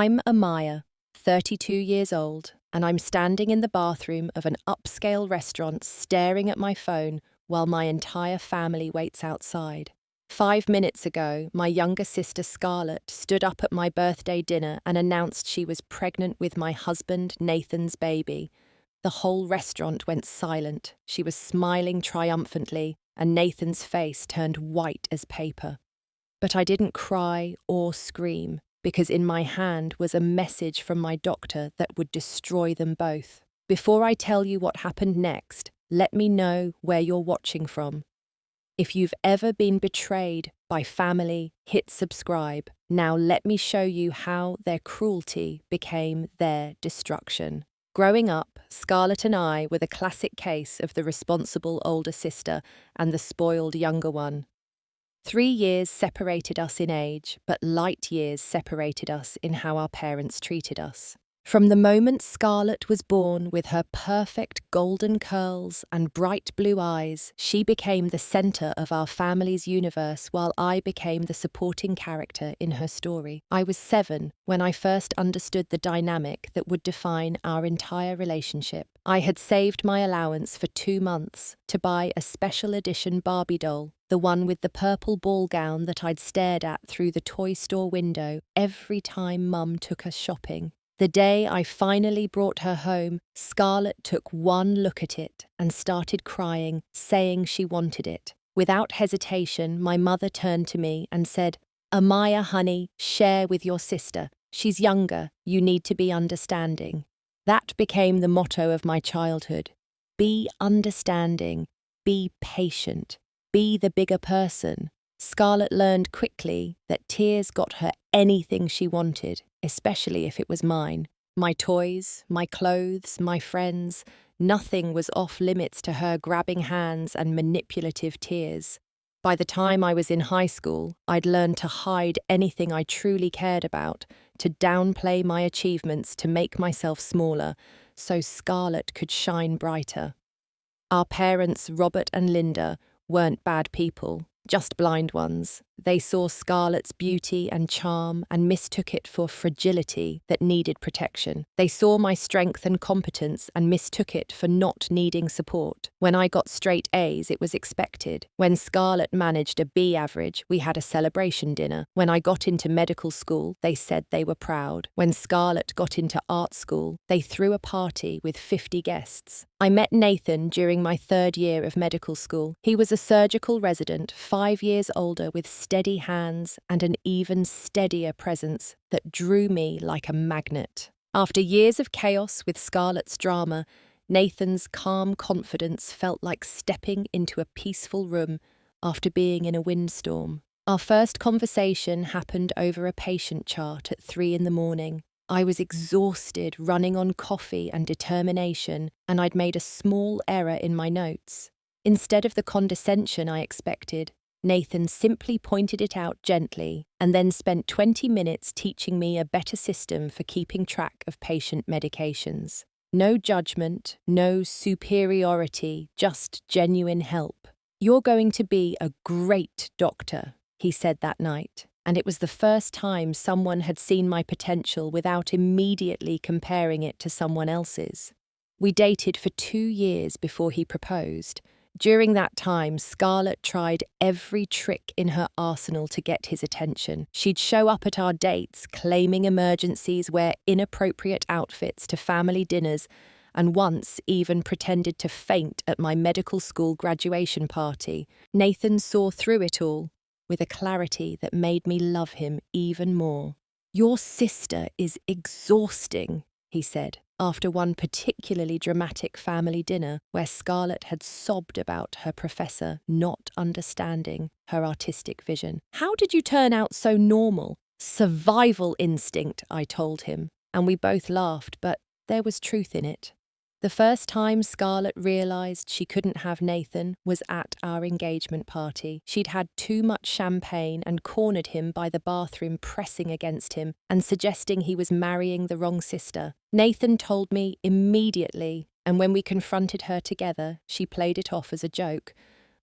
I'm Amaya, 32 years old, and I'm standing in the bathroom of an upscale restaurant staring at my phone while my entire family waits outside. 5 minutes ago, my younger sister Scarlett stood up at my birthday dinner and announced she was pregnant with my husband Nathan's baby. The whole restaurant went silent. She was smiling triumphantly, and Nathan's face turned white as paper. But I didn't cry or scream, because in my hand was a message from my doctor that would destroy them both. Before I tell you what happened next, let me know where you're watching from. If you've ever been betrayed by family, hit subscribe. Now let me show you how their cruelty became their destruction. Growing up, Scarlett and I were the classic case of the responsible older sister and the spoiled younger one. 3 years separated us in age, but light years separated us in how our parents treated us. From the moment Scarlett was born with her perfect golden curls and bright blue eyes, she became the centre of our family's universe while I became the supporting character in her story. I was 7 when I first understood the dynamic that would define our entire relationship. I had saved my allowance for 2 months to buy a special edition Barbie doll, the one with the purple ball gown that I'd stared at through the toy store window every time Mum took us shopping. The day I finally brought her home, Scarlett took one look at it and started crying, saying she wanted it. Without hesitation, my mother turned to me and said, "Amaya, honey, share with your sister. She's younger, you need to be understanding." That became the motto of my childhood. Be understanding, be patient, be the bigger person. Scarlett learned quickly that tears got her anything she wanted, especially if it was mine. My toys, my clothes, my friends, nothing was off limits to her grabbing hands and manipulative tears. By the time I was in high school, I'd learned to hide anything I truly cared about, to downplay my achievements to make myself smaller, so Scarlett could shine brighter. Our parents, Robert and Linda, weren't bad people, just blind ones. They saw Scarlett's beauty and charm and mistook it for fragility that needed protection. They saw my strength and competence and mistook it for not needing support. When I got straight A's, it was expected. When Scarlett managed a B average, we had a celebration dinner. When I got into medical school, they said they were proud. When Scarlett got into art school, they threw a party with 50 guests. I met Nathan during my 3rd year of medical school. He was a surgical resident, 5 years older, with steady hands and an even steadier presence that drew me like a magnet. After years of chaos with Scarlett's drama, Nathan's calm confidence felt like stepping into a peaceful room after being in a windstorm. Our first conversation happened over a patient chart at 3 in the morning. I was exhausted, running on coffee and determination, and I'd made a small error in my notes. Instead of the condescension I expected, Nathan simply pointed it out gently and then spent 20 minutes teaching me a better system for keeping track of patient medications. No judgment, no superiority, just genuine help. "You're going to be a great doctor," he said that night, and it was the first time someone had seen my potential without immediately comparing it to someone else's. We dated for 2 years before he proposed. During that time, Scarlett tried every trick in her arsenal to get his attention. She'd show up at our dates, claiming emergencies, wear inappropriate outfits to family dinners, and once even pretended to faint at my medical school graduation party. Nathan saw through it all, with a clarity that made me love him even more. "Your sister is exhausting," he said, after one particularly dramatic family dinner where Scarlett had sobbed about her professor not understanding her artistic vision. "How did you turn out so normal?" "Survival instinct," I told him, and we both laughed, but there was truth in it. The first time Scarlett realised she couldn't have Nathan was at our engagement party. She'd had too much champagne and cornered him by the bathroom, pressing against him and suggesting he was marrying the wrong sister. Nathan told me immediately, and when we confronted her together, she played it off as a joke.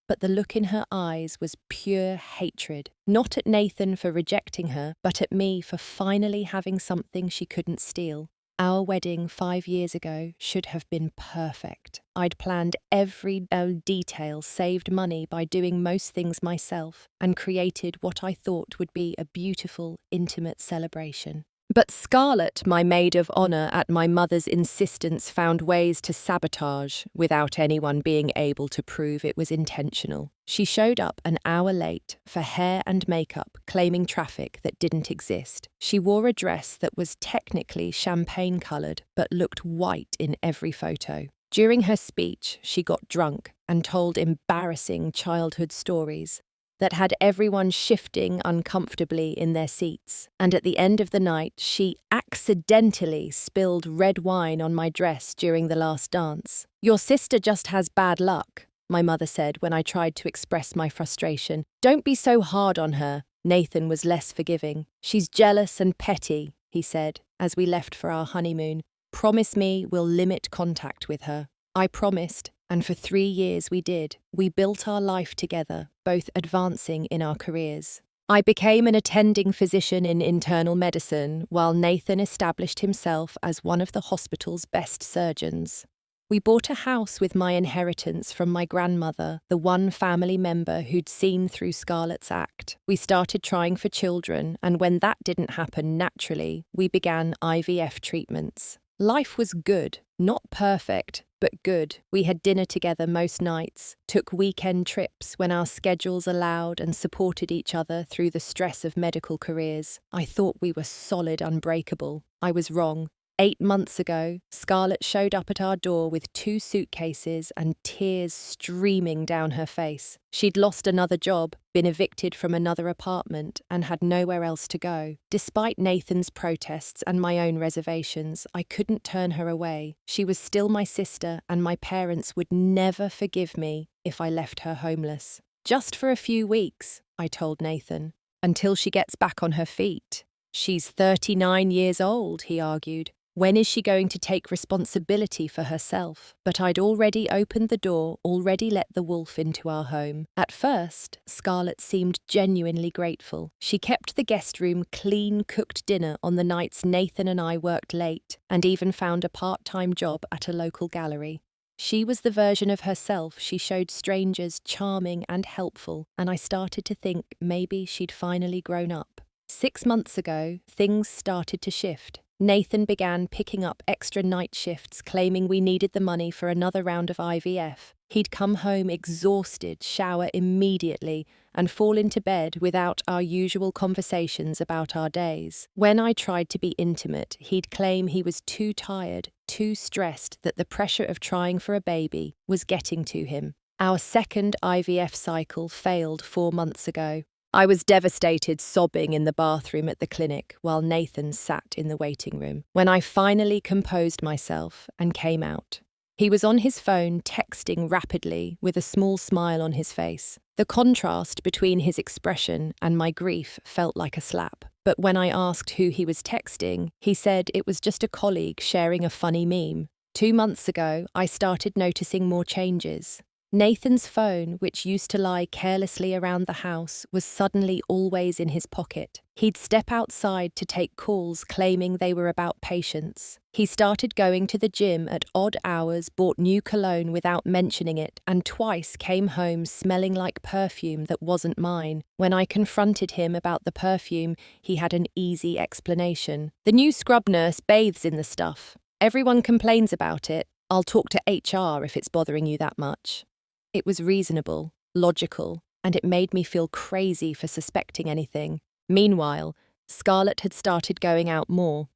but the look in her eyes was pure hatred. Not at Nathan for rejecting her, but at me for finally having something she couldn't steal. Our wedding 5 years ago should have been perfect. I'd planned every detail, saved money by doing most things myself, and created what I thought would be a beautiful, intimate celebration. But Scarlett, my maid of honour at my mother's insistence, found ways to sabotage without anyone being able to prove it was intentional. She showed up an hour late for hair and makeup, claiming traffic that didn't exist. She wore a dress that was technically champagne-coloured but looked white in every photo. During her speech, she got drunk and told embarrassing childhood stories that had everyone shifting uncomfortably in their seats. And at the end of the night, she accidentally spilled red wine on my dress during the last dance. "Your sister just has bad luck," my mother said when I tried to express my frustration. "Don't be so hard on her." Nathan was less forgiving. "She's jealous and petty," he said, as we left for our honeymoon. "Promise me we'll limit contact with her." I promised, and for 3 years we did. We built our life together, both advancing in our careers. I became an attending physician in internal medicine, while Nathan established himself as one of the hospital's best surgeons. We bought a house with my inheritance from my grandmother, the one family member who'd seen through Scarlett's act. We started trying for children, and when that didn't happen naturally, we began IVF treatments. Life was good, not perfect, but good. We had dinner together most nights, took weekend trips when our schedules allowed, and supported each other through the stress of medical careers. I thought we were solid, unbreakable. I was wrong. 8 months ago, Scarlett showed up at our door with 2 suitcases and tears streaming down her face. She'd lost another job, been evicted from another apartment, and had nowhere else to go. Despite Nathan's protests and my own reservations, I couldn't turn her away. She was still my sister, and my parents would never forgive me if I left her homeless. "Just for a few weeks," I told Nathan, "until she gets back on her feet." "She's 39 years old," he argued. "When is she going to take responsibility for herself?" But I'd already opened the door, already let the wolf into our home. At first, Scarlett seemed genuinely grateful. She kept the guest room clean, cooked dinner on the nights Nathan and I worked late, and even found a part-time job at a local gallery. She was the version of herself she showed strangers charming and helpful, and I started to think maybe she'd finally grown up. 6 months ago, things started to shift. Nathan began picking up extra night shifts, claiming we needed the money for another round of IVF. He'd come home exhausted, shower immediately, and fall into bed without our usual conversations about our days. When I tried to be intimate, he'd claim he was too tired, too stressed that the pressure of trying for a baby was getting to him. Our second IVF cycle failed 4 months ago. I was devastated, sobbing in the bathroom at the clinic while Nathan sat in the waiting room. When I finally composed myself and came out, he was on his phone texting rapidly with a small smile on his face. The contrast between his expression and my grief felt like a slap. But when I asked who he was texting, he said it was just a colleague sharing a funny meme. 2 months ago, I started noticing more changes. Nathan's phone, which used to lie carelessly around the house, was suddenly always in his pocket. He'd step outside to take calls, claiming they were about patients. He started going to the gym at odd hours, bought new cologne without mentioning it, and twice came home smelling like perfume that wasn't mine. When I confronted him about the perfume, he had an easy explanation. "The new scrub nurse bathes in the stuff. Everyone complains about it. I'll talk to HR if it's bothering you that much." It was reasonable, logical, and it made me feel crazy for suspecting anything. Meanwhile, Scarlett had started going out more,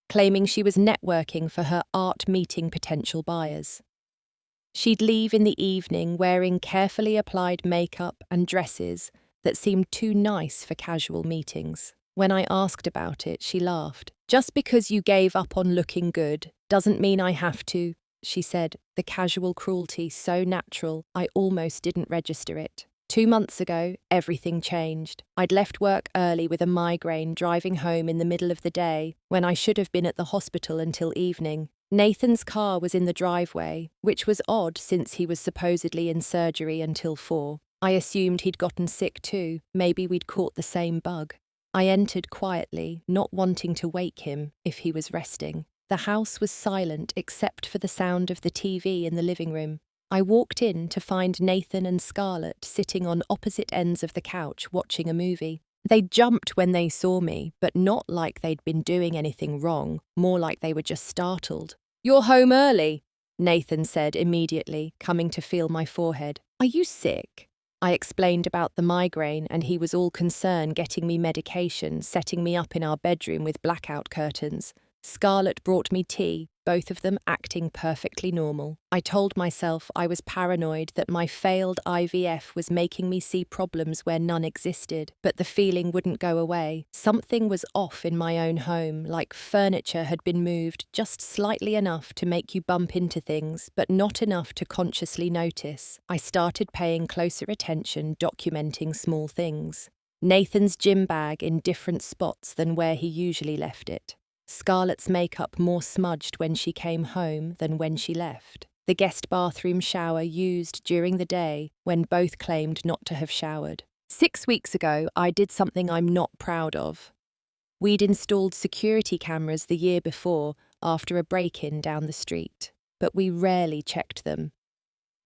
claiming she was networking for her art meeting potential buyers. She'd leave in the evening wearing carefully applied makeup and dresses that seemed too nice for casual meetings. When I asked about it, she laughed. "Just because you gave up on looking good doesn't mean I have to," she said, the casual cruelty so natural I almost didn't register it. 2 months ago, everything changed. I'd left work early with a migraine, driving home in the middle of the day when I should have been at the hospital until evening. Nathan's car was in the driveway, which was odd since he was supposedly in surgery until 4. I assumed he'd gotten sick too, maybe we'd caught the same bug. I entered quietly, not wanting to wake him if he was resting. The house was silent except for the sound of the TV in the living room. I walked in to find Nathan and Scarlett sitting on opposite ends of the couch watching a movie. They jumped when they saw me, but not like they'd been doing anything wrong, more like they were just startled. "You're home early," Nathan said immediately, coming to feel my forehead. "Are you sick?" I explained about the migraine, and he was all concern getting me medication, setting me up in our bedroom with blackout curtains. Scarlett brought me tea, both of them acting perfectly normal. I told myself I was paranoid that my failed IVF was making me see problems where none existed, but the feeling wouldn't go away. Something was off in my own home, like furniture had been moved just slightly enough to make you bump into things, but not enough to consciously notice. I started paying closer attention, documenting small things. Nathan's gym bag in different spots than where he usually left it. Scarlett's makeup more smudged when she came home than when she left. The guest bathroom shower used during the day when both claimed not to have showered. 6 weeks ago, I did something I'm not proud of. We'd installed security cameras the year before after a break-in down the street, but we rarely checked them.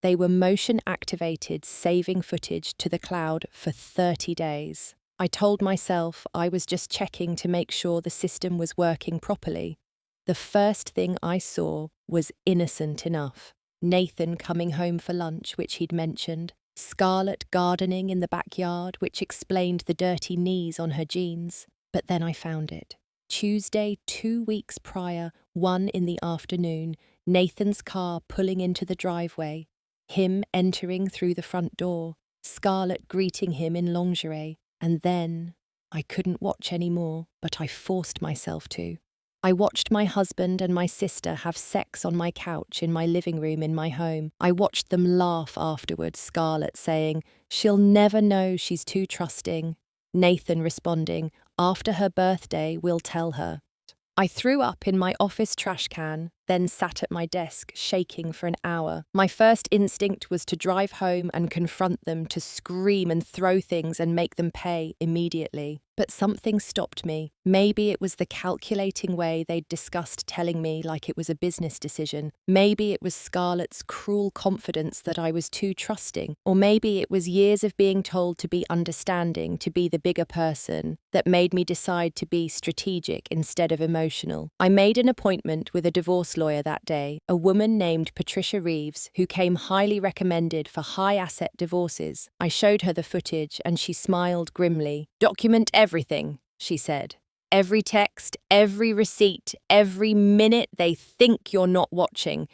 They were motion-activated, saving footage to the cloud for 30 days. I told myself I was just checking to make sure the system was working properly. The first thing I saw was innocent enough. Nathan coming home for lunch, which he'd mentioned. Scarlett gardening in the backyard, which explained the dirty knees on her jeans. But then I found it. Tuesday, 2 weeks prior, 1 in the afternoon, Nathan's car pulling into the driveway. Him entering through the front door. Scarlett greeting him in lingerie. And then, I couldn't watch anymore, but I forced myself to. I watched my husband and my sister have sex on my couch in my living room in my home. I watched them laugh afterwards, Scarlett saying, "She'll never know she's too trusting." Nathan responding, "After her birthday, we'll tell her." I threw up in my office trash can, then sat at my desk, shaking for an hour. My first instinct was to drive home and confront them, to scream and throw things and make them pay immediately. But something stopped me. Maybe it was the calculating way they'd discussed telling me like it was a business decision. Maybe it was Scarlett's cruel confidence that I was too trusting. Or maybe it was years of being told to be understanding, to be the bigger person, that made me decide to be strategic instead of emotional. I made an appointment with a divorce lawyer that day, a woman named Patricia Reeves, who came highly recommended for high-asset divorces. I showed her the footage and she smiled grimly. "Document everything," she said. "Every text, every receipt, every minute they think you're not watching.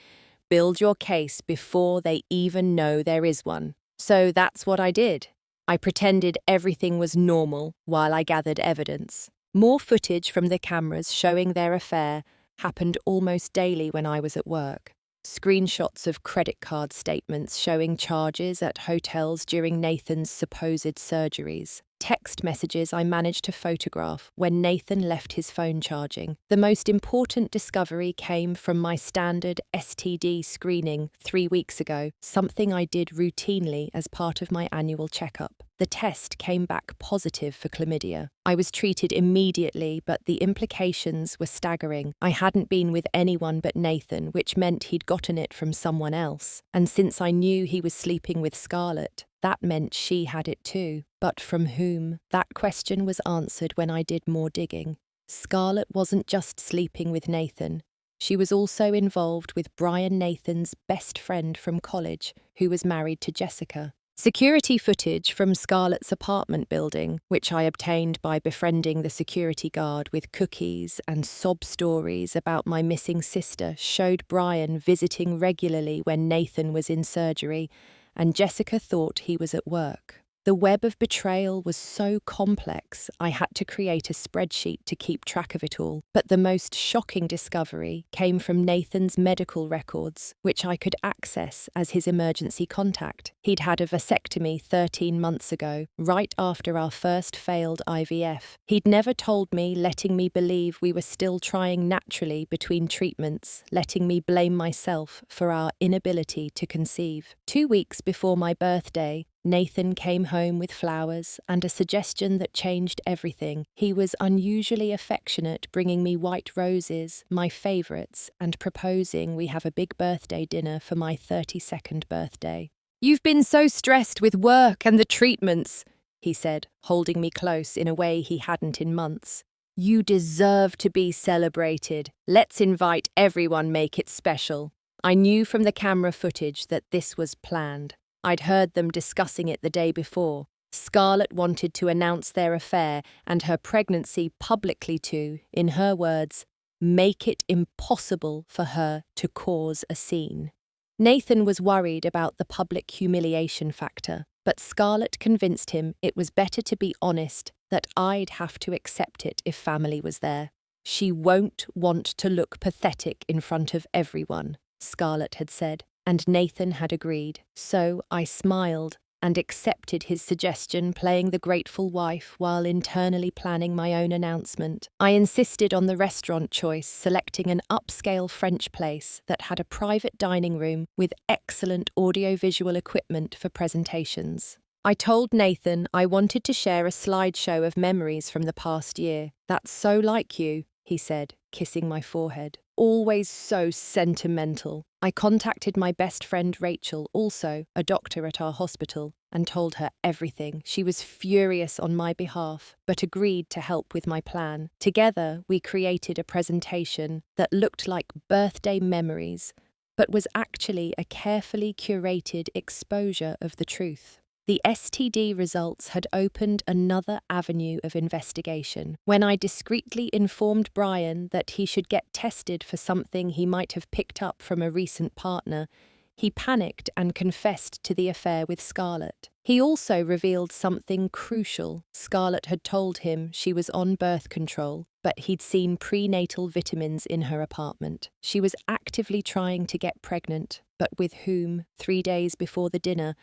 Build your case before they even know there is one." So that's what I did. I pretended everything was normal while I gathered evidence. More footage from the cameras showing their affair happened almost daily when I was at work. Screenshots of credit card statements showing charges at hotels during Nathan's supposed surgeries. Text messages I managed to photograph when Nathan left his phone charging. The most important discovery came from my standard STD screening 3 weeks ago, something I did routinely as part of my annual checkup. The test came back positive for chlamydia. I was treated immediately, but the implications were staggering. I hadn't been with anyone but Nathan, which meant he'd gotten it from someone else. And since I knew he was sleeping with Scarlett, that meant she had it too. But from whom? That question was answered when I did more digging. Scarlett wasn't just sleeping with Nathan. She was also involved with Brian Nathan's best friend from college, who was married to Jessica. Security footage from Scarlett's apartment building, which I obtained by befriending the security guard with cookies and sob stories about my missing sister, showed Brian visiting regularly when Nathan was in surgery, and Jessica thought he was at work. The web of betrayal was so complex, I had to create a spreadsheet to keep track of it all. But the most shocking discovery came from Nathan's medical records, which I could access as his emergency contact. He'd had a vasectomy 13 months ago, right after our first failed IVF. He'd never told me, letting me believe we were still trying naturally between treatments, letting me blame myself for our inability to conceive. 2 weeks before my birthday, Nathan came home with flowers and a suggestion that changed everything. He was unusually affectionate, bringing me white roses, my favourites, and proposing we have a big birthday dinner for my 32nd birthday. "You've been so stressed with work and the treatments," he said, holding me close in a way he hadn't in months. "You deserve to be celebrated. Let's invite everyone, make it special." I knew from the camera footage that this was planned. I'd heard them discussing it the day before. Scarlett wanted to announce their affair and her pregnancy publicly to, in her words, make it impossible for her to cause a scene. Nathan was worried about the public humiliation factor, but Scarlett convinced him it was better to be honest, that I'd have to accept it if family was there. "She won't want to look pathetic in front of everyone," Scarlett had said. And Nathan had agreed, so I smiled and accepted his suggestion, playing the grateful wife while internally planning my own announcement. I insisted on the restaurant choice, selecting an upscale French place that had a private dining room with excellent audiovisual equipment for presentations. I told Nathan I wanted to share a slideshow of memories from the past year. "That's so like you," he said, kissing my forehead. "Always so sentimental." I contacted my best friend Rachel, also a doctor at our hospital, and told her everything. She was furious on my behalf, but agreed to help with my plan. Together, we created a presentation that looked like birthday memories, but was actually a carefully curated exposure of the truth. The STD results had opened another avenue of investigation. When I discreetly informed Brian that he should get tested for something he might have picked up from a recent partner, he panicked and confessed to the affair with Scarlett. He also revealed something crucial. Scarlett had told him she was on birth control, but he'd seen prenatal vitamins in her apartment. She was actively trying to get pregnant, but with whom, 3 days before the dinner,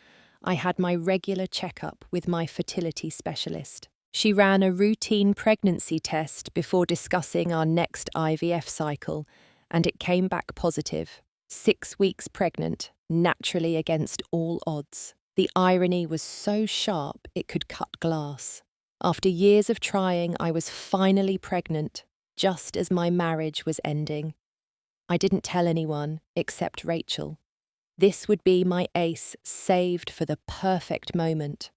I had my regular checkup with my fertility specialist. She ran a routine pregnancy test before discussing our next IVF cycle, and it came back positive. 6 weeks pregnant, naturally against all odds. The irony was so sharp it could cut glass. After years of trying, I was finally pregnant, just as my marriage was ending. I didn't tell anyone except Rachel. This would be my ace, saved for the perfect moment.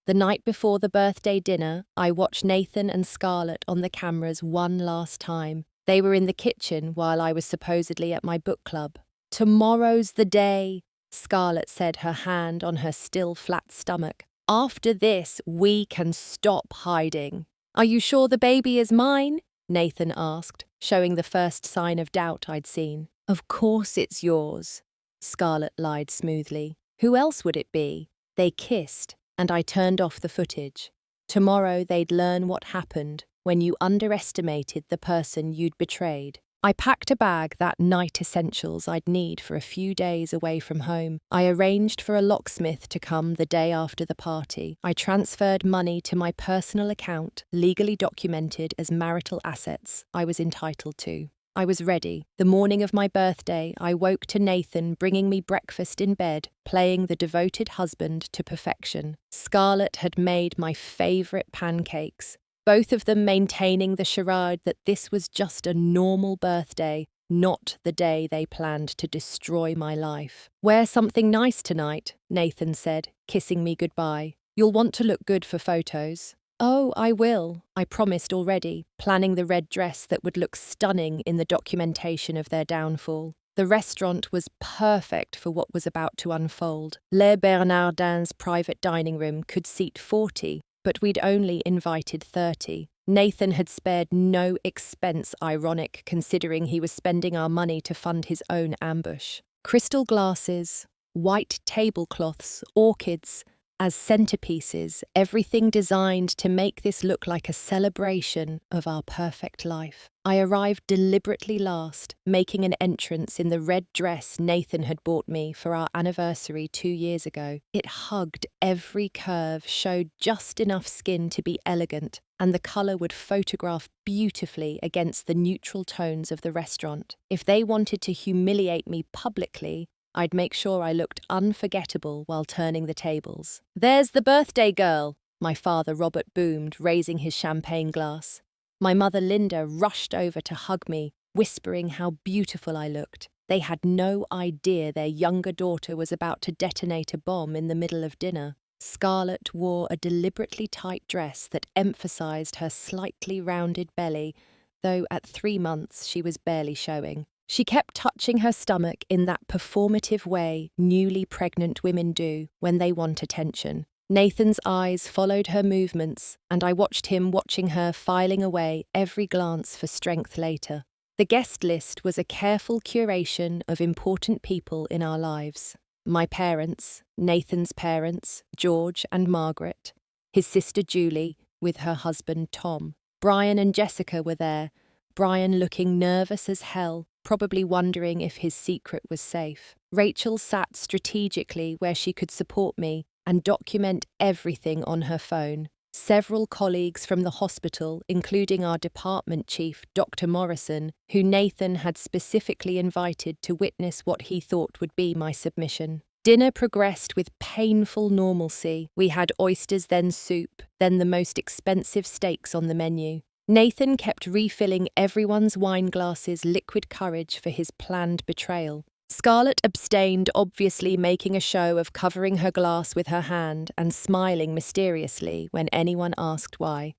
The night before the birthday dinner, I watched Nathan and Scarlett on the cameras one last time. They were in the kitchen while I was supposedly at my book club. "Tomorrow's the day," Scarlett said, her hand on her still flat stomach. "After this, we can stop hiding." "Are you sure the baby is mine?" Nathan asked, showing the first sign of doubt I'd seen. "Of course it's yours," Scarlett lied smoothly. "Who else would it be?" They kissed, and I turned off the footage. Tomorrow they'd learn what happened when you underestimated the person you'd betrayed. I packed a bag that night, essentials I'd need for a few days away from home. I arranged for a locksmith to come the day after the party. I transferred money to my personal account, legally documented as marital assets I was entitled to. I was ready. The morning of my birthday, I woke to Nathan bringing me breakfast in bed, playing the devoted husband to perfection. Scarlett had made my favourite pancakes, both of them maintaining the charade that this was just a normal birthday, not the day they planned to destroy my life. "Wear something nice tonight," Nathan said, kissing me goodbye. "You'll want to look good for photos." "Oh, I will," I promised already, planning the red dress that would look stunning in the documentation of their downfall. The restaurant was perfect for what was about to unfold. Les Bernardins' private dining room could seat 40, but we'd only invited 30. Nathan had spared no expense, ironic considering he was spending our money to fund his own ambush. Crystal glasses, white tablecloths, orchids, as centerpieces, everything designed to make this look like a celebration of our perfect life. I arrived deliberately last, making an entrance in the red dress Nathan had bought me for our anniversary 2 years ago. It hugged every curve, showed just enough skin to be elegant, and the colour would photograph beautifully against the neutral tones of the restaurant. If they wanted to humiliate me publicly, I'd make sure I looked unforgettable while turning the tables. "There's the birthday girl," my father Robert boomed, raising his champagne glass. My mother Linda rushed over to hug me, whispering how beautiful I looked. They had no idea their younger daughter was about to detonate a bomb in the middle of dinner. Scarlett wore a deliberately tight dress that emphasized her slightly rounded belly, though at 3 months she was barely showing. She kept touching her stomach in that performative way newly pregnant women do when they want attention. Nathan's eyes followed her movements, and I watched him watching her, filing away every glance for strength later. The guest list was a careful curation of important people in our lives. My parents, Nathan's parents, George and Margaret, his sister Julie, with her husband Tom. Brian and Jessica were there, Brian looking nervous as hell, probably wondering if his secret was safe. Rachel sat strategically where she could support me and document everything on her phone. Several colleagues from the hospital, including our department chief, Dr. Morrison, who Nathan had specifically invited to witness what he thought would be my submission. Dinner progressed with painful normalcy. We had oysters, then soup, then the most expensive steaks on the menu. Nathan kept refilling everyone's wine glasses liquid courage for his planned betrayal. Scarlett abstained, obviously making a show of covering her glass with her hand and smiling mysteriously when anyone asked why.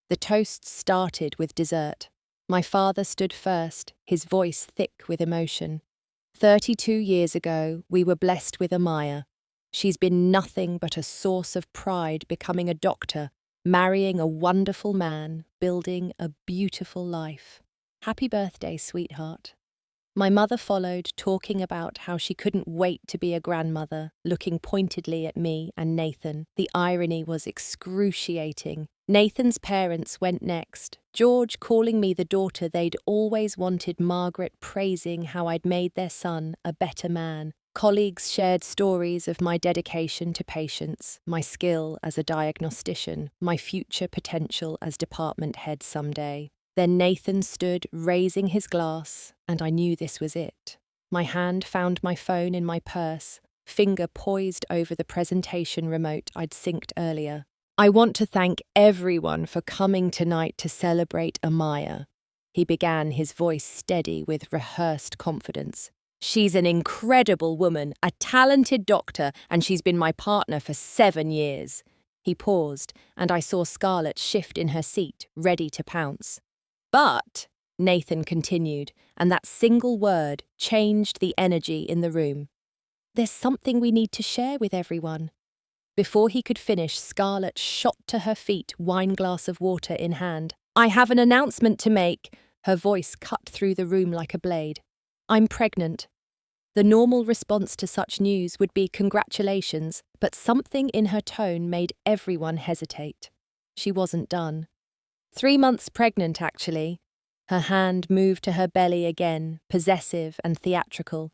The toasts started with dessert. My father stood first, his voice thick with emotion. 32 years ago, we were blessed with Amaya. She's been nothing but a source of pride, becoming a doctor, marrying a wonderful man, building a beautiful life. Happy birthday, sweetheart. My mother followed, talking about how she couldn't wait to be a grandmother, looking pointedly at me and Nathan. The irony was excruciating. Nathan's parents went next, George calling me the daughter they'd always wanted, Margaret praising how I'd made their son a better man. Colleagues shared stories of my dedication to patients, my skill as a diagnostician, my future potential as department head someday. Then Nathan stood, raising his glass, and I knew this was it. My hand found my phone in my purse, finger poised over the presentation remote I'd synced earlier. "I want to thank everyone for coming tonight to celebrate Amaya," he began, his voice steady with rehearsed confidence. "She's an incredible woman, a talented doctor, and she's been my partner for 7 years. He paused, and I saw Scarlett shift in her seat, ready to pounce. "But," Nathan continued, and that single word changed the energy in the room, "there's something we need to share with everyone." Before he could finish, Scarlett shot to her feet, wine glass of water in hand. "I have an announcement to make." Her voice cut through the room like a blade. "I'm pregnant." The normal response to such news would be congratulations, but something in her tone made everyone hesitate. She wasn't done. 3 months pregnant, actually. Her hand moved to her belly again, possessive and theatrical.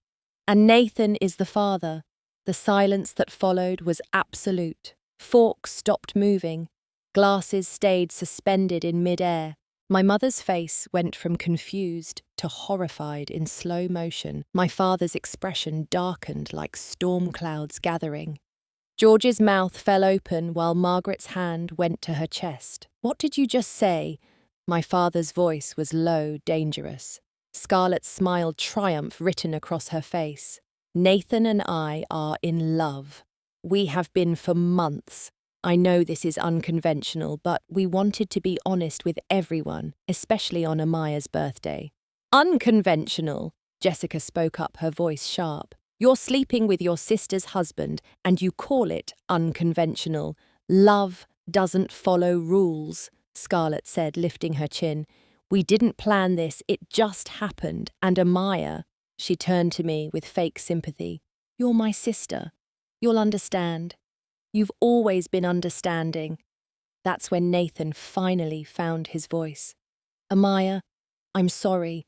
"And Nathan is the father." The silence that followed was absolute. Forks stopped moving. Glasses stayed suspended in mid-air. My mother's face went from confused to horrified in slow motion. My father's expression darkened like storm clouds gathering. George's mouth fell open while Margaret's hand went to her chest. "What did you just say?" My father's voice was low, dangerous. Scarlett smiled triumph written across her face. "Nathan and I are in love. We have been for months. I know this is unconventional, but we wanted to be honest with everyone, especially on Amaya's birthday." "Unconventional?" Jessica spoke up, her voice sharp. "You're sleeping with your sister's husband, and you call it unconventional. Love doesn't follow rules," Scarlett said, lifting her chin. "We didn't plan this, it just happened, and Amaya," she turned to me with fake sympathy, "you're my sister. You'll understand." You've always been understanding. That's when Nathan finally found his voice. Amaya, I'm sorry.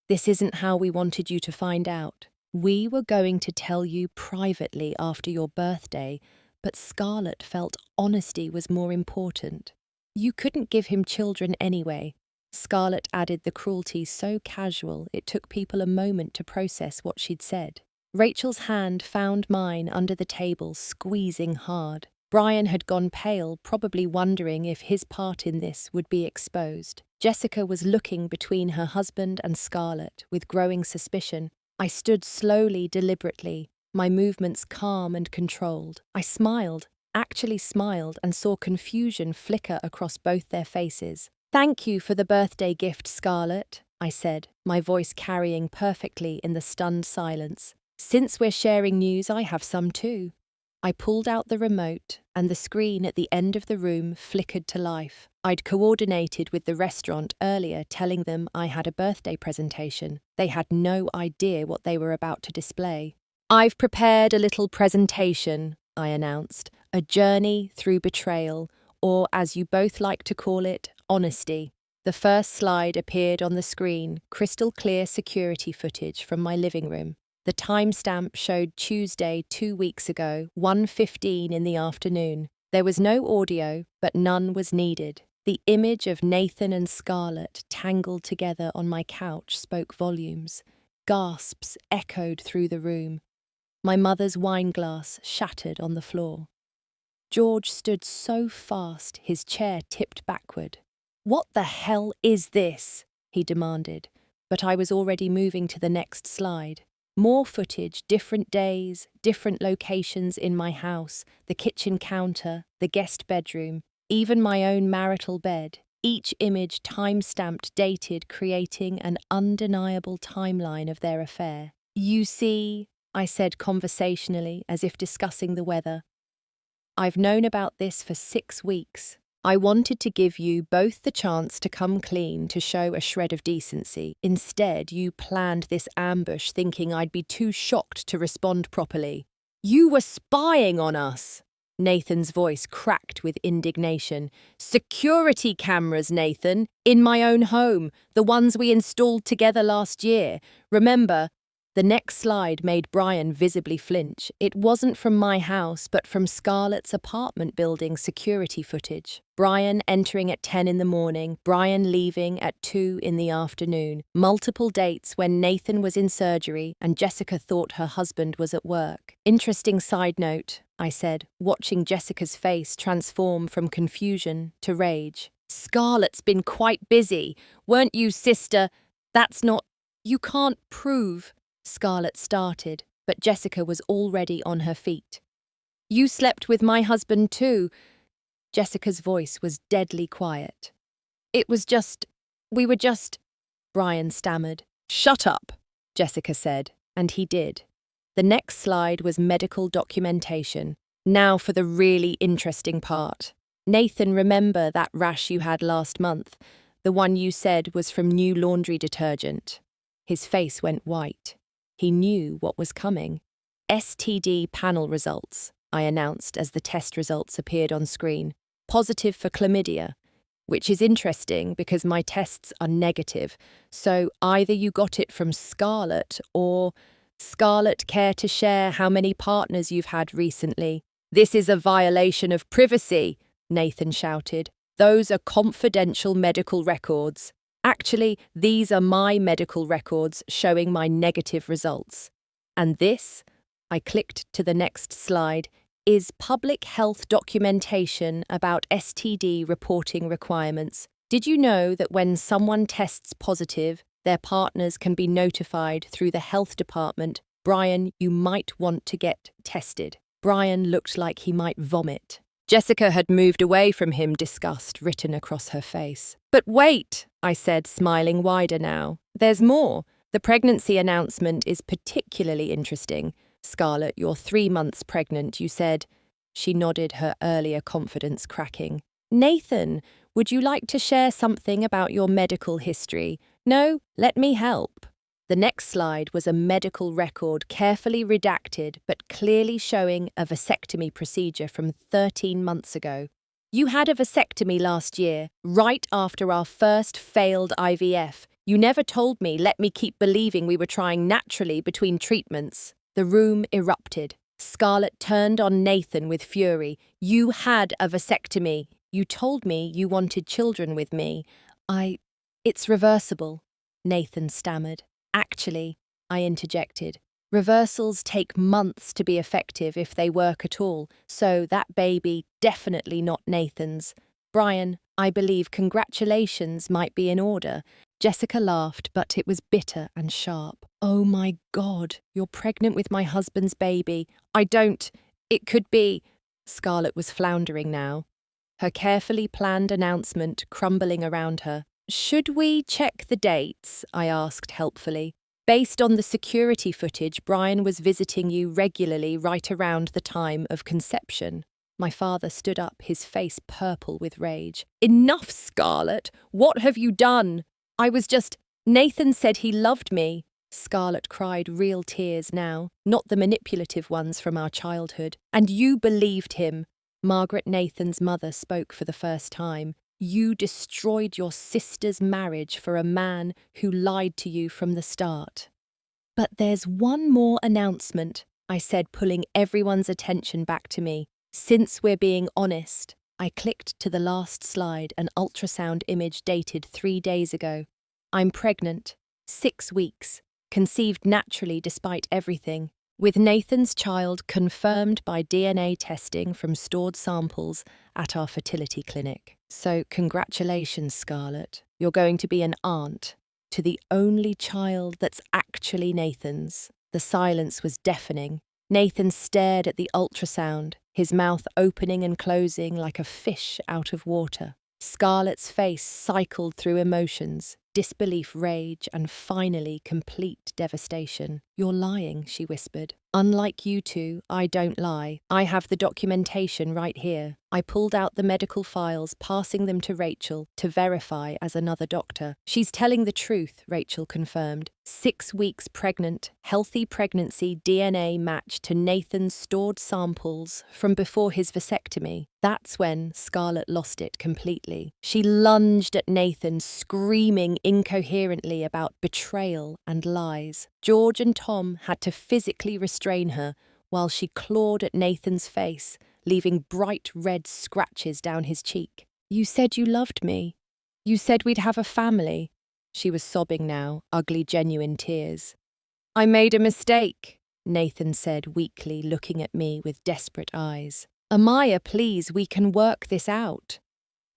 This isn't how we wanted you to find out. We were going to tell you privately after your birthday, but Scarlett felt honesty was more important. You couldn't give him children anyway. Scarlett added the cruelty so casual it took people a moment to process what she'd said. Rachel's hand found mine under the table, squeezing hard. Brian had gone pale, probably wondering if his part in this would be exposed. Jessica was looking between her husband and Scarlett with growing suspicion. I stood slowly, deliberately, my movements calm and controlled. I smiled, actually smiled, and saw confusion flicker across both their faces. Thank you for the birthday gift, Scarlett, I said, my voice carrying perfectly in the stunned silence. Since we're sharing news, I have some too. I pulled out the remote, and the screen at the end of the room flickered to life. I'd coordinated with the restaurant earlier, telling them I had a birthday presentation. They had no idea what they were about to display. I've prepared a little presentation, I announced, a journey through betrayal, or as you both like to call it, honesty. The first slide appeared on the screen, crystal clear security footage from my living room. The timestamp showed Tuesday 2 weeks ago, 1:15 in the afternoon. There was no audio, but none was needed. The image of Nathan and Scarlett tangled together on my couch spoke volumes. Gasps echoed through the room. My mother's wineglass shattered on the floor. George stood so fast his chair tipped backward. "What the hell is this?" he demanded, but I was already moving to the next slide. More footage, different days, different locations in my house, the kitchen counter, the guest bedroom, even my own marital bed. Each image time-stamped, dated, creating an undeniable timeline of their affair. "You see," I said conversationally, as if discussing the weather, "I've known about this for 6 weeks. I wanted to give you both the chance to come clean, to show a shred of decency. Instead, you planned this ambush thinking I'd be too shocked to respond properly. You were spying on us!" Nathan's voice cracked with indignation. "Security cameras, Nathan, in my own home, the ones we installed together last year. Remember?" The next slide made Brian visibly flinch. It wasn't from my house, but from Scarlett's apartment building security footage. Brian entering at 10 in the morning, Brian leaving at 2 in the afternoon. Multiple dates when Nathan was in surgery and Jessica thought her husband was at work. Interesting side note, I said, watching Jessica's face transform from confusion to rage. "Scarlett's been quite busy. Weren't you, sister? That's not... You can't prove..." Scarlett started, but Jessica was already on her feet. "You slept with my husband too." Jessica's voice was deadly quiet. We were just..." Brian stammered. "Shut up," Jessica said, and he did. The next slide was medical documentation. Now for the really interesting part. "Nathan, remember that rash you had last month? The one you said was from new laundry detergent." His face went white. He knew what was coming. "STD panel results," I announced as the test results appeared on screen. "Positive for chlamydia," which is interesting because my tests are negative. So either you got it from Scarlett or... "Scarlett, care to share how many partners you've had recently?" "This is a violation of privacy," Nathan shouted. "Those are confidential medical records. Actually, these are my medical records showing my negative results. And this," I clicked to the next slide, "is public health documentation about STD reporting requirements. Did you know that when someone tests positive, their partners can be notified through the health department? Brian, you might want to get tested." Brian looked like he might vomit. Jessica had moved away from him, disgust written across her face. "But wait," I said, smiling wider now. "There's more. The pregnancy announcement is particularly interesting. Scarlett, you're 3 months pregnant, you said." She nodded, her earlier confidence cracking. "Nathan, would you like to share something about your medical history?" "No, let me help." The next slide was a medical record carefully redacted but clearly showing a vasectomy procedure from 13 months ago. You had a vasectomy last year, right after our first failed IVF. You never told me, let me keep believing we were trying naturally between treatments. The room erupted. Scarlett turned on Nathan with fury. You had a vasectomy. You told me you wanted children with me. It's reversible, Nathan stammered. Actually, I interjected. Reversals take months to be effective if they work at all, so that baby definitely not Nathan's. Brian, I believe congratulations might be in order. Jessica laughed, but it was bitter and sharp. Oh my God, you're pregnant with my husband's baby. It could be. Scarlett was floundering now, her carefully planned announcement crumbling around her. Should we check the dates? I asked helpfully. Based on the security footage, Brian was visiting you regularly right around the time of conception. My father stood up, his face purple with rage. Enough, Scarlett! What have you done? Nathan said he loved me. Scarlett cried real tears now, not the manipulative ones from our childhood. And you believed him. Margaret, Nathan's mother, spoke for the first time. You destroyed your sister's marriage for a man who lied to you from the start. But there's one more announcement, I said, pulling everyone's attention back to me. Since we're being honest. I clicked to the last slide, an ultrasound image dated 3 days ago. I'm pregnant, 6 weeks, conceived naturally despite everything, with Nathan's child confirmed by DNA testing from stored samples at our fertility clinic. So congratulations, Scarlett. You're going to be an aunt to the only child that's actually Nathan's. The silence was deafening. Nathan stared at the ultrasound, his mouth opening and closing like a fish out of water. Scarlett's face cycled through emotions, disbelief, rage, and finally complete devastation. You're lying, she whispered. Unlike you two, I don't lie. I have the documentation right here. I pulled out the medical files, passing them to Rachel to verify as another doctor. She's telling the truth, Rachel confirmed. 6 weeks pregnant, healthy pregnancy DNA match to Nathan's stored samples from before his vasectomy. That's when Scarlett lost it completely. She lunged at Nathan, screaming incoherently about betrayal and lies. George and Tom had to physically restrain her while she clawed at Nathan's face, leaving bright red scratches down his cheek. You said you loved me. You said we'd have a family. She was sobbing now, ugly, genuine tears. I made a mistake, Nathan said weakly, looking at me with desperate eyes. Amaya, please, we can work this out.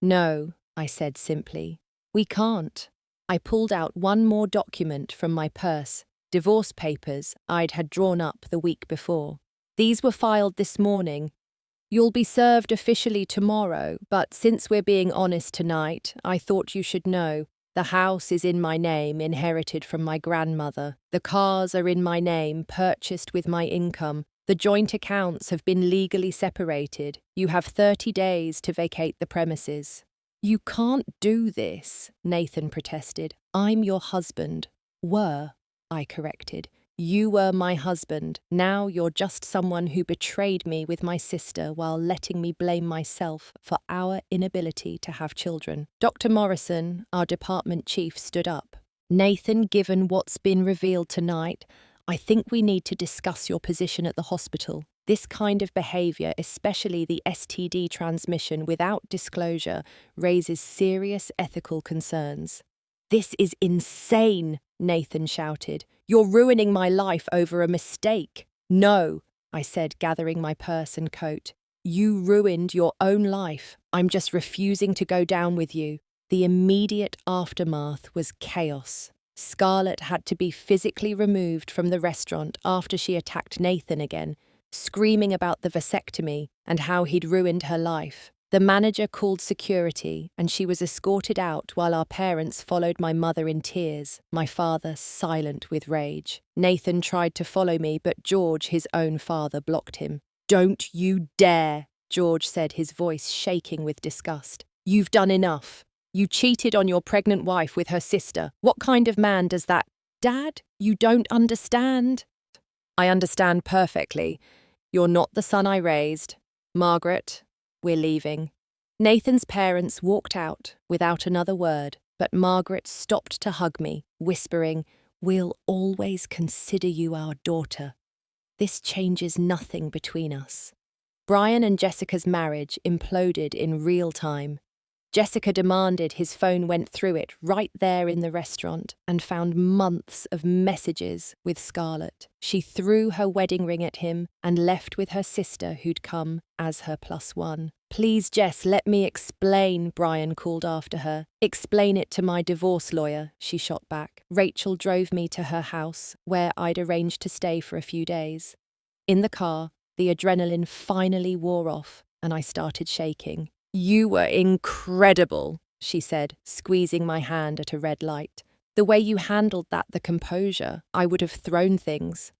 No, I said simply. We can't. I pulled out one more document from my purse, divorce papers I'd had drawn up the week before. These were filed this morning. You'll be served officially tomorrow, but since we're being honest tonight, I thought you should know. The house is in my name, inherited from my grandmother. The cars are in my name, purchased with my income. The joint accounts have been legally separated. You have 30 days to vacate the premises. You can't do this, Nathan protested. I'm your husband. Were, I corrected. You were my husband. Now you're just someone who betrayed me with my sister while letting me blame myself for our inability to have children. Dr. Morrison, our department chief, stood up. Nathan, given what's been revealed tonight, I think we need to discuss your position at the hospital. This kind of behavior, especially the STD transmission without disclosure, raises serious ethical concerns. This is insane, Nathan shouted. You're ruining my life over a mistake. No, I said, gathering my purse and coat. You ruined your own life. I'm just refusing to go down with you. The immediate aftermath was chaos. Scarlett had to be physically removed from the restaurant after she attacked Nathan again, screaming about the vasectomy and how he'd ruined her life. The manager called security, and she was escorted out while our parents followed my mother in tears, my father silent with rage. Nathan tried to follow me, but George, his own father, blocked him. Don't you dare, George said, his voice shaking with disgust. You've done enough. You cheated on your pregnant wife with her sister. What kind of man does that? Dad, you don't understand. I understand perfectly. You're not the son I raised. Margaret, we're leaving. Nathan's parents walked out without another word, but Margaret stopped to hug me, whispering, "We'll always consider you our daughter. This changes nothing between us." Brian and Jessica's marriage imploded in real time. Jessica demanded his phone went through it right there in the restaurant and found months of messages with Scarlett. She threw her wedding ring at him and left with her sister who'd come as her +1. "Please, Jess, let me explain," Brian called after her. "Explain it to my divorce lawyer," she shot back. Rachel drove me to her house, where I'd arranged to stay for a few days. In the car, the adrenaline finally wore off and I started shaking. "You were incredible," she said, squeezing my hand at a red light. "The way you handled that, the composure, I would have thrown things.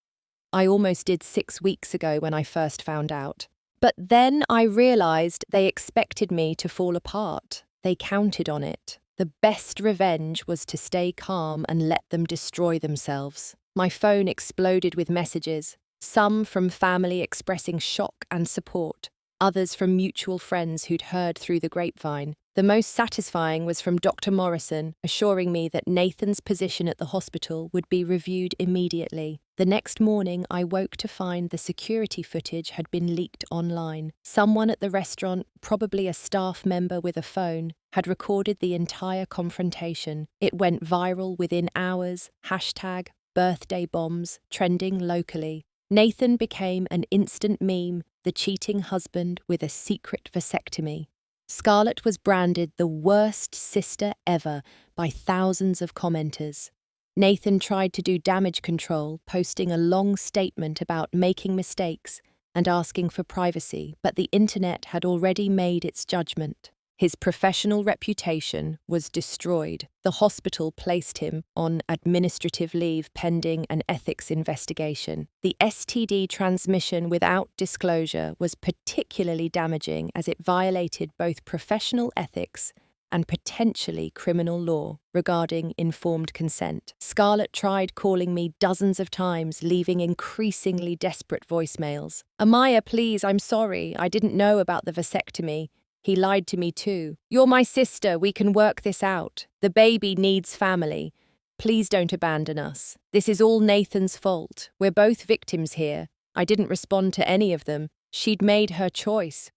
I almost did 6 weeks ago when I first found out. But then I realized they expected me to fall apart. They counted on it. The best revenge was to stay calm and let them destroy themselves." My phone exploded with messages, some from family expressing shock and support, others from mutual friends who'd heard through the grapevine. The most satisfying was from Dr. Morrison, assuring me that Nathan's position at the hospital would be reviewed immediately. The next morning, I woke to find the security footage had been leaked online. Someone at the restaurant, probably a staff member with a phone, had recorded the entire confrontation. It went viral within hours, #birthday bombs, trending locally. Nathan became an instant meme, the cheating husband with a secret vasectomy. Scarlett was branded the worst sister ever by thousands of commenters. Nathan tried to do damage control, posting a long statement about making mistakes and asking for privacy, but the internet had already made its judgment. His professional reputation was destroyed. The hospital placed him on administrative leave pending an ethics investigation. The STD transmission without disclosure was particularly damaging as it violated both professional ethics and potentially criminal law regarding informed consent. Scarlett tried calling me dozens of times, leaving increasingly desperate voicemails. "Amaya, please, I'm sorry. I didn't know about the vasectomy. He lied to me too. You're my sister, we can work this out. The baby needs family. Please don't abandon us. This is all Nathan's fault. We're both victims here. I didn't respond to any of them. She'd made her choice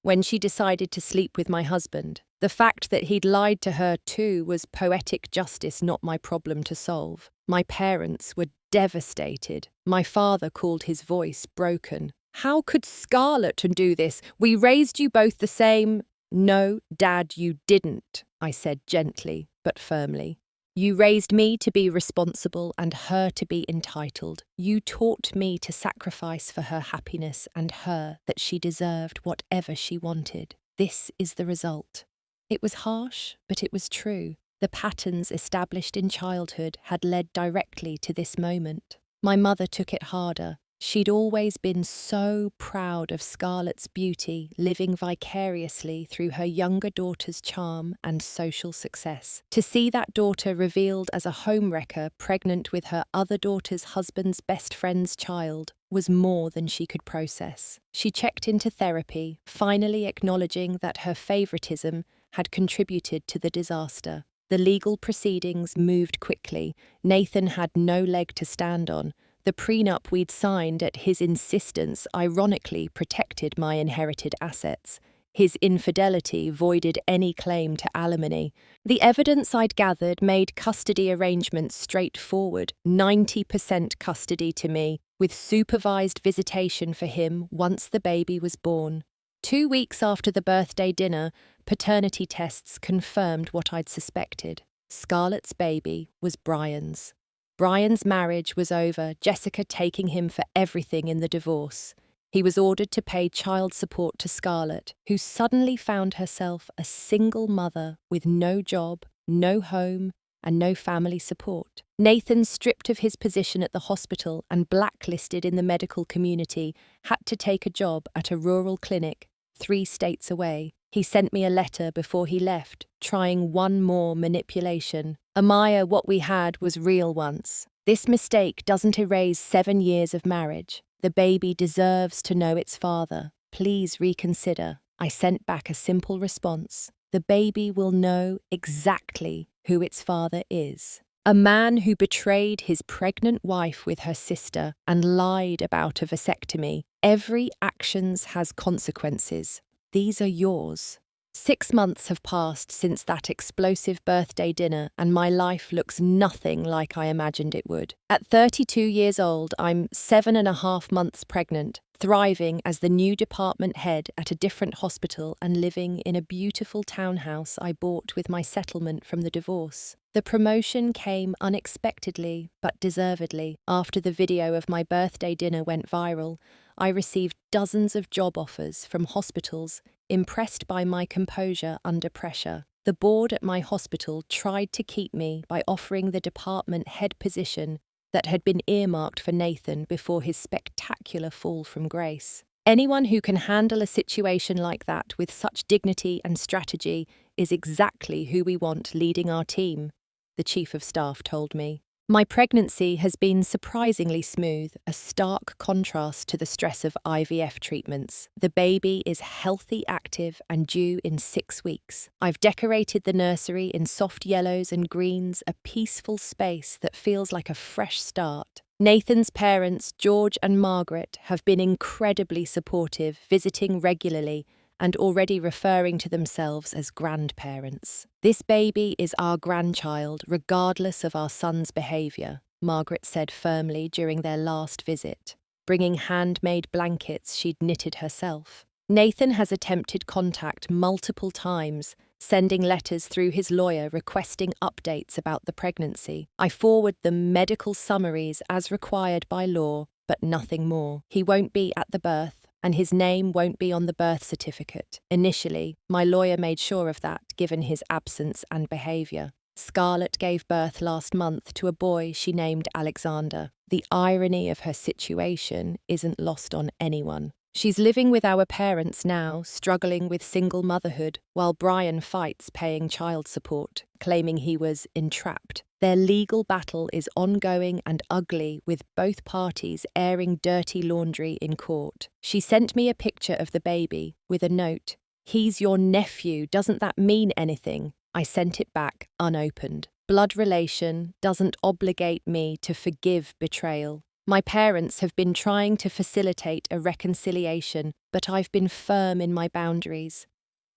when she decided to sleep with my husband. The fact that he'd lied to her too was poetic justice, not my problem to solve. My parents were devastated. My father called his voice broken. "How could Scarlett do this? We raised you both the same." "No, Dad, you didn't," I said gently but firmly. "You raised me to be responsible and her to be entitled. You taught me to sacrifice for her happiness and her that she deserved whatever she wanted. This is the result." It was harsh, but it was true. The patterns established in childhood had led directly to this moment. My mother took it harder. She'd always been so proud of Scarlett's beauty, living vicariously through her younger daughter's charm and social success. To see that daughter revealed as a homewrecker pregnant with her other daughter's husband's best friend's child was more than she could process. She checked into therapy, finally acknowledging that her favoritism had contributed to the disaster. The legal proceedings moved quickly. Nathan had no leg to stand on. The prenup we'd signed at his insistence ironically protected my inherited assets. His infidelity voided any claim to alimony. The evidence I'd gathered made custody arrangements straightforward, 90% custody to me, with supervised visitation for him once the baby was born. 2 weeks after the birthday dinner, paternity tests confirmed what I'd suspected. Scarlett's baby was Brian's. Brian's marriage was over, Jessica taking him for everything in the divorce. He was ordered to pay child support to Scarlett, who suddenly found herself a single mother with no job, no home, and no family support. Nathan, stripped of his position at the hospital and blacklisted in the medical community, had to take a job at a rural clinic 3 states away. He sent me a letter before he left, trying one more manipulation. Amaya, what we had was real once. This mistake doesn't erase 7 years of marriage. The baby deserves to know its father. Please reconsider. I sent back a simple response. The baby will know exactly who its father is. A man who betrayed his pregnant wife with her sister and lied about a vasectomy. Every action has consequences. These are yours. 6 months have passed since that explosive birthday dinner, and my life looks nothing like I imagined it would. At 32 years old, I'm 7.5 months pregnant, thriving as the new department head at a different hospital and living in a beautiful townhouse I bought with my settlement from the divorce. The promotion came unexpectedly, but deservedly. After the video of my birthday dinner went viral, I received dozens of job offers from hospitals, impressed by my composure under pressure. The board at my hospital tried to keep me by offering the department head position that had been earmarked for Nathan before his spectacular fall from grace. Anyone who can handle a situation like that with such dignity and strategy is exactly who we want leading our team, the chief of staff told me. My pregnancy has been surprisingly smooth, a stark contrast to the stress of IVF treatments. The baby is healthy, active, and due in 6 weeks. I've decorated the nursery in soft yellows and greens, a peaceful space that feels like a fresh start. Nathan's parents, George and Margaret, have been incredibly supportive, visiting regularly, and already referring to themselves as grandparents. This baby is our grandchild, regardless of our son's behaviour, Margaret said firmly during their last visit, bringing handmade blankets she'd knitted herself. Nathan has attempted contact multiple times, sending letters through his lawyer requesting updates about the pregnancy. I forward them medical summaries as required by law, but nothing more. He won't be at the birth, and his name won't be on the birth certificate. Initially, my lawyer made sure of that, given his absence and behaviour. Scarlett gave birth last month to a boy she named Alexander. The irony of her situation isn't lost on anyone. She's living with our parents now, struggling with single motherhood, while Brian fights paying child support, claiming he was entrapped. Their legal battle is ongoing and ugly, with both parties airing dirty laundry in court. She sent me a picture of the baby, with a note. "He's your nephew, doesn't that mean anything?" I sent it back, unopened. Blood relation doesn't obligate me to forgive betrayal. My parents have been trying to facilitate a reconciliation, but I've been firm in my boundaries.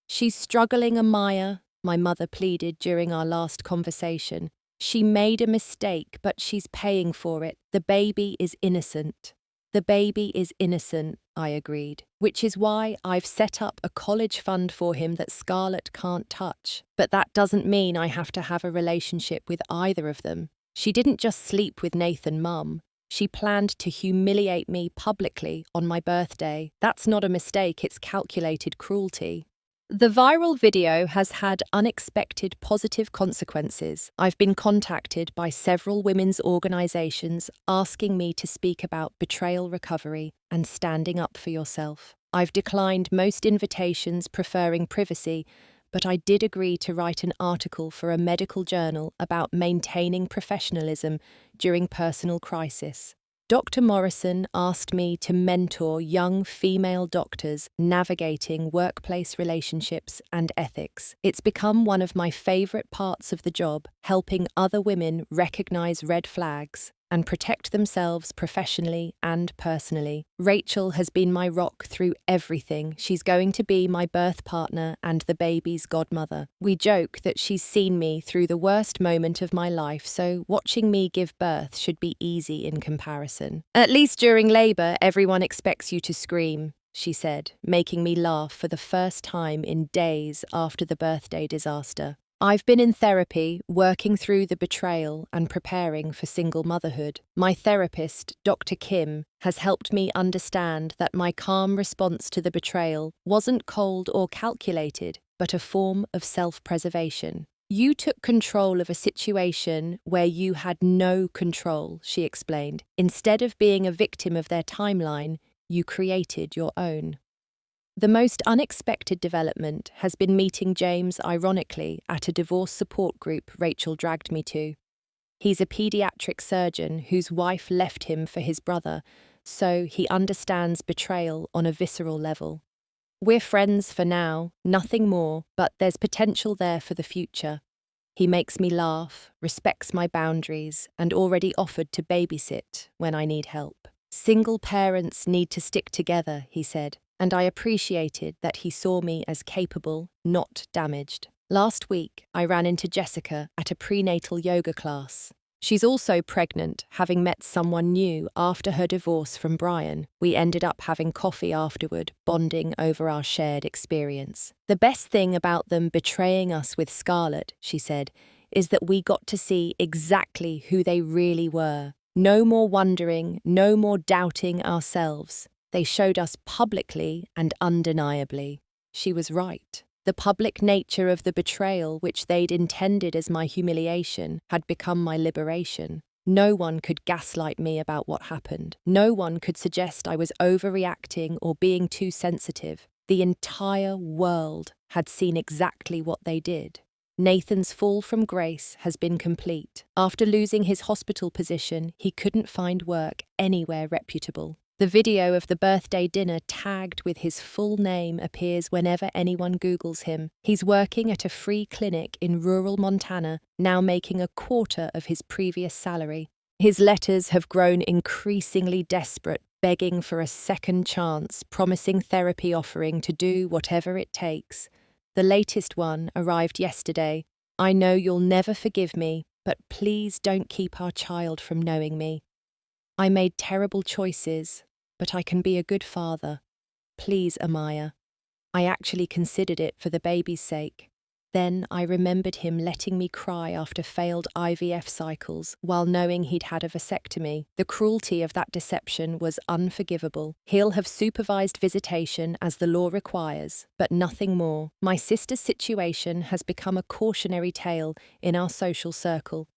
"She's struggling, Amaya," my mother pleaded during our last conversation. "She made a mistake, but she's paying for it. The baby is innocent." "The baby is innocent," I agreed, "which is why I've set up a college fund for him that Scarlett can't touch. But that doesn't mean I have to have a relationship with either of them. She didn't just sleep with Nathan, Mum. She planned to humiliate me publicly on my birthday. That's not a mistake, it's calculated cruelty." The viral video has had unexpected positive consequences. I've been contacted by several women's organisations asking me to speak about betrayal recovery and standing up for yourself. I've declined most invitations, preferring privacy, but I did agree to write an article for a medical journal about maintaining professionalism during personal crisis. Dr. Morrison asked me to mentor young female doctors navigating workplace relationships and ethics. It's become one of my favourite parts of the job, helping other women recognise red flags and protect themselves professionally and personally. Rachel has been my rock through everything. She's going to be my birth partner and the baby's godmother. We joke that she's seen me through the worst moment of my life, so watching me give birth should be easy in comparison. "At least during labour, everyone expects you to scream," she said, making me laugh for the first time in days after the birthday disaster. I've been in therapy, working through the betrayal and preparing for single motherhood. My therapist, Dr. Kim, has helped me understand that my calm response to the betrayal wasn't cold or calculated, but a form of self-preservation. "You took control of a situation where you had no control," she explained. "Instead of being a victim of their timeline, you created your own." The most unexpected development has been meeting James, ironically, at a divorce support group Rachel dragged me to. He's a pediatric surgeon whose wife left him for his brother, so he understands betrayal on a visceral level. We're friends for now, nothing more, but there's potential there for the future. He makes me laugh, respects my boundaries, and already offered to babysit when I need help. Single parents need to stick together, he said, and I appreciated that he saw me as capable, not damaged. Last week, I ran into Jessica at a prenatal yoga class. She's also pregnant, having met someone new after her divorce from Brian. We ended up having coffee afterward, bonding over our shared experience. The best thing about them betraying us with Scarlett, she said, is that we got to see exactly who they really were. No more wondering, no more doubting ourselves. They showed us publicly and undeniably. She was right. The public nature of the betrayal, which they'd intended as my humiliation, had become my liberation. No one could gaslight me about what happened. No one could suggest I was overreacting or being too sensitive. The entire world had seen exactly what they did. Nathan's fall from grace has been complete. After losing his hospital position, he couldn't find work anywhere reputable. The video of the birthday dinner tagged with his full name appears whenever anyone Googles him. He's working at a free clinic in rural Montana, now making a quarter of his previous salary. His letters have grown increasingly desperate, begging for a second chance, promising therapy, offering to do whatever it takes. The latest one arrived yesterday. I know you'll never forgive me, but please don't keep our child from knowing me. I made terrible choices, but I can be a good father. Please, Amaya. I actually considered it for the baby's sake. Then I remembered him letting me cry after failed IVF cycles while knowing he'd had a vasectomy. The cruelty of that deception was unforgivable. He'll have supervised visitation as the law requires, but nothing more. My sister's situation has become a cautionary tale in our social circle.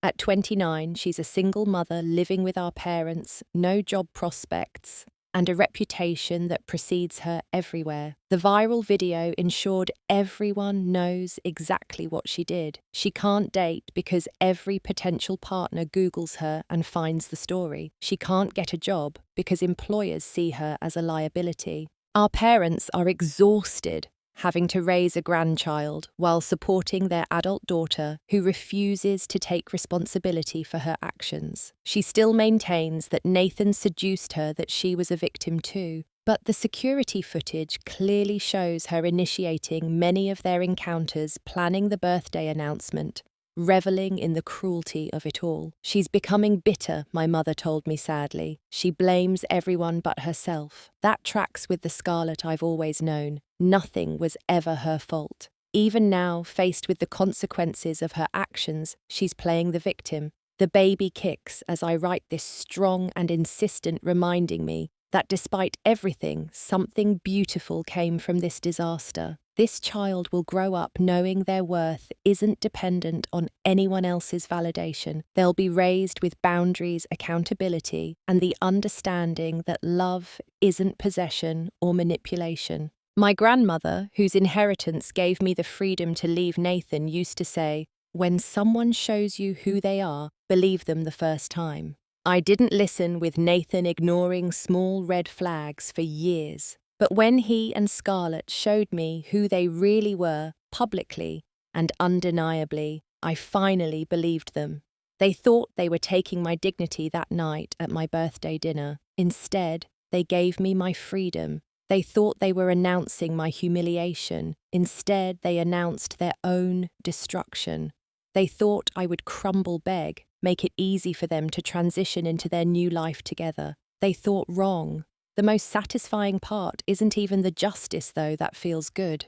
At 29, she's a single mother living with our parents, no job prospects, and a reputation that precedes her everywhere. The viral video ensured everyone knows exactly what she did. She can't date because every potential partner Googles her and finds the story. She can't get a job because employers see her as a liability. Our parents are exhausted, having to raise a grandchild while supporting their adult daughter who refuses to take responsibility for her actions. She still maintains that Nathan seduced her, that she was a victim too, but the security footage clearly shows her initiating many of their encounters, planning the birthday announcement, reveling in the cruelty of it all. She's becoming bitter, my mother told me sadly. She blames everyone but herself. That tracks with the Scarlett I've always known. Nothing was ever her fault. Even now, faced with the consequences of her actions, she's playing the victim. The baby kicks as I write this strong and insistent, reminding me that despite everything, something beautiful came from this disaster. This child will grow up knowing their worth isn't dependent on anyone else's validation. They'll be raised with boundaries, accountability, and the understanding that love isn't possession or manipulation. My grandmother, whose inheritance gave me the freedom to leave Nathan, used to say, "When someone shows you who they are, believe them the first time." I didn't listen, with Nathan ignoring small red flags for years. But when he and Scarlett showed me who they really were, publicly and undeniably, I finally believed them. They thought they were taking my dignity that night at my birthday dinner. Instead, they gave me my freedom. They thought they were announcing my humiliation. Instead, they announced their own destruction. They thought I would crumble, beg, make it easy for them to transition into their new life together. They thought wrong. The most satisfying part isn't even the justice, though, that feels good.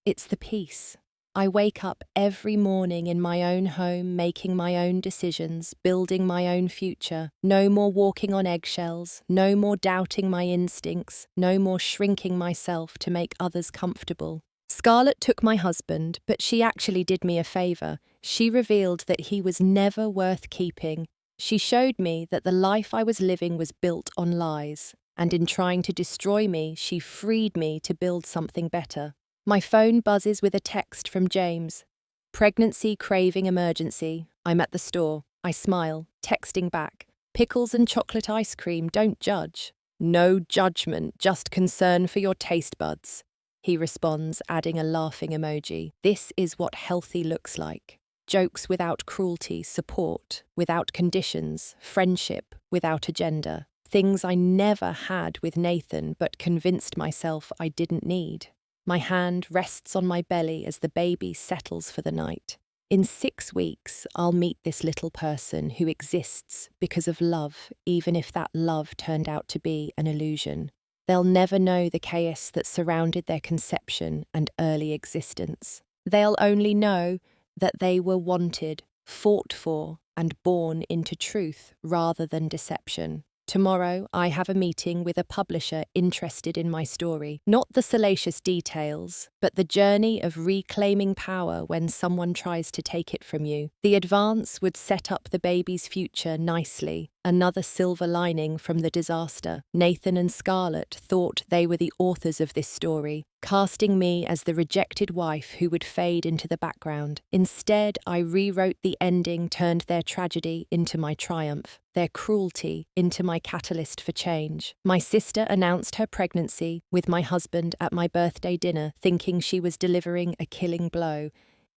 It's the peace. I wake up every morning in my own home, making my own decisions, building my own future. No more walking on eggshells, no more doubting my instincts, no more shrinking myself to make others comfortable. Scarlett took my husband, but she actually did me a favor. She revealed that he was never worth keeping. She showed me that the life I was living was built on lies. and in trying to destroy me, she freed me to build something better. My phone buzzes with a text from James. Pregnancy craving emergency. I'm at the store. I smile, texting back. Pickles and chocolate ice cream, don't judge. No judgment, just concern for your taste buds. He responds, adding a laughing emoji. This is what healthy looks like. Jokes without cruelty, support without conditions, friendship without agenda. Things I never had with Nathan but convinced myself I didn't need. My hand rests on my belly as the baby settles for the night. In 6 weeks, I'll meet this little person who exists because of love, even if that love turned out to be an illusion. They'll never know the chaos that surrounded their conception and early existence. They'll only know that they were wanted, fought for, and born into truth rather than deception. Tomorrow, I have a meeting with a publisher interested in my story. Not the salacious details, but the journey of reclaiming power when someone tries to take it from you. The advance would set up the baby's future nicely. Another silver lining from the disaster. Nathan and Scarlett thought they were the authors of this story, casting me as the rejected wife who would fade into the background. Instead, I rewrote the ending, turned their tragedy into my triumph, their cruelty into my catalyst for change. My sister announced her pregnancy with my husband at my birthday dinner, thinking she was delivering a killing blow.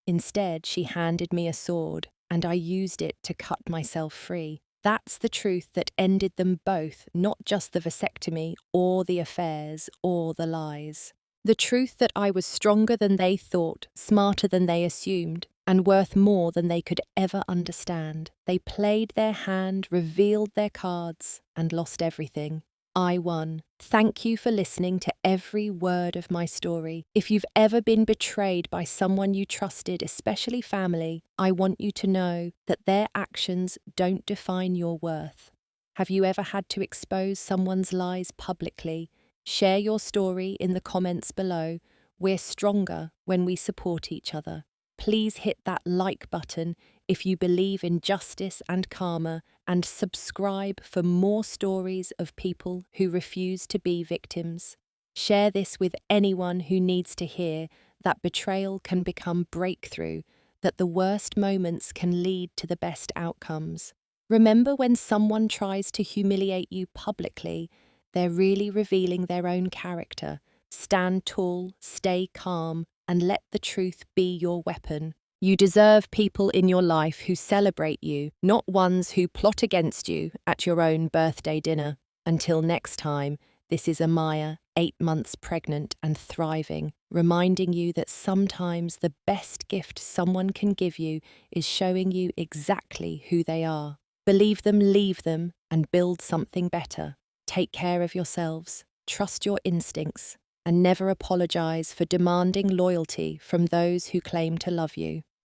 Instead, she handed me a sword, and I used it to cut myself free. That's the truth that ended them both, not just the vasectomy, or the affairs, or the lies. The truth that I was stronger than they thought, smarter than they assumed, and worth more than they could ever understand. They played their hand, revealed their cards, and lost everything. I won. Thank you for listening to every word of my story. If you've ever been betrayed by someone you trusted, especially family, I want you to know that their actions don't define your worth. Have you ever had to expose someone's lies publicly? Share your story in the comments below. We're stronger when we support each other. Please hit that like button if you believe in justice and karma, and subscribe for more stories of people who refuse to be victims. Share this with anyone who needs to hear that betrayal can become breakthrough, that the worst moments can lead to the best outcomes. Remember, when someone tries to humiliate you publicly, they're really revealing their own character. Stand tall, stay calm, and let the truth be your weapon. You deserve people in your life who celebrate you, not ones who plot against you at your own birthday dinner. Until next time, this is Amaya, 8 months pregnant and thriving, reminding you that sometimes the best gift someone can give you is showing you exactly who they are. Believe them, leave them, and build something better. Take care of yourselves, trust your instincts, and never apologize for demanding loyalty from those who claim to love you.